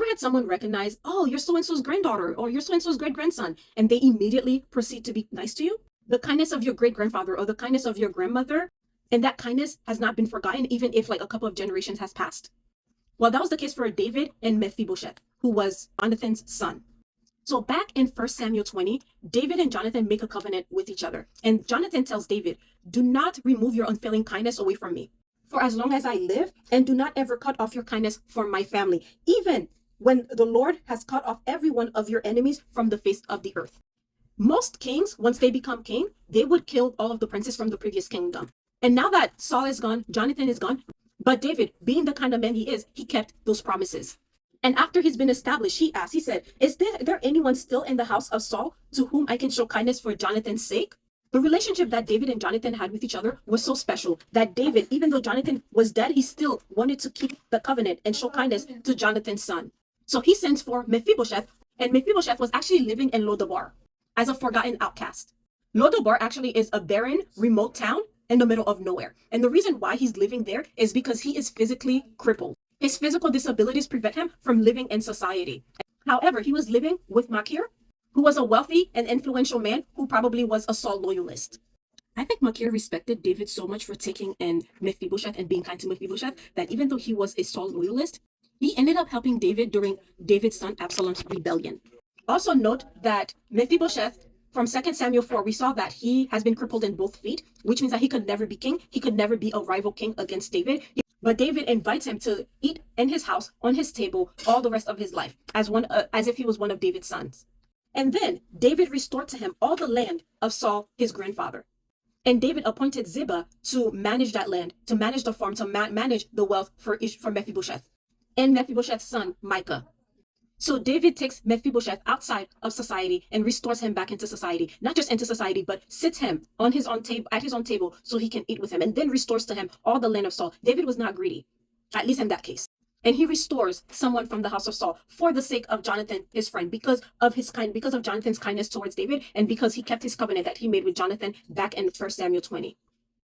had someone recognize, oh, you're so-and-so's granddaughter or you're so-and-so's great-grandson, and they immediately proceed to be nice to you? The kindness of your great-grandfather or the kindness of your grandmother, and that kindness has not been forgotten, even if like a couple of generations has passed. Well, that was the case for David and Mephibosheth, who was Jonathan's son. So back in 1 Samuel 20, David and Jonathan make a covenant with each other. And Jonathan tells David, do not remove your unfailing kindness away from me for as long as I live, and do not ever cut off your kindness from my family, even when the Lord has cut off every one of your enemies from the face of the earth. Most kings, once they become king, they would kill all of the princes from the previous kingdom. And now that Saul is gone, Jonathan is gone, but David, being the kind of man he is, he kept those promises. And after he's been established, he said, is there anyone still in the house of Saul to whom I can show kindness for Jonathan's sake? The relationship that David and Jonathan had with each other was so special that David, even though Jonathan was dead, he still wanted to keep the covenant and show kindness to Jonathan's son. So he sends for Mephibosheth, and Mephibosheth was actually living in Lodabar as a forgotten outcast. Lodabar actually is a barren, remote town in the middle of nowhere. And the reason why he's living there is because he is physically crippled. His physical disabilities prevent him from living in society. However, he was living with Machir, who was a wealthy and influential man who probably was a Saul loyalist. I think Machir respected David so much for taking in Mephibosheth and being kind to Mephibosheth that even though he was a Saul loyalist, he ended up helping David during David's son Absalom's rebellion. Also note that Mephibosheth, from 2 Samuel 4, we saw that he has been crippled in both feet, which means that he could never be king. He could never be a rival king against David. But David invites him to eat in his house, on his table, all the rest of his life, as if he was one of David's sons. And then David restored to him all the land of Saul, his grandfather. And David appointed Ziba to manage that land, to manage the farm, to manage the wealth for Mephibosheth and Mephibosheth's son, Micah. So David takes Mephibosheth outside of society and restores him back into society. Not just into society, but sits him at his own table so he can eat with him, and then restores to him all the land of Saul. David was not greedy, at least in that case. And he restores someone from the house of Saul for the sake of Jonathan, his friend, because of Jonathan's kindness towards David, and because he kept his covenant that he made with Jonathan back in 1 Samuel 20.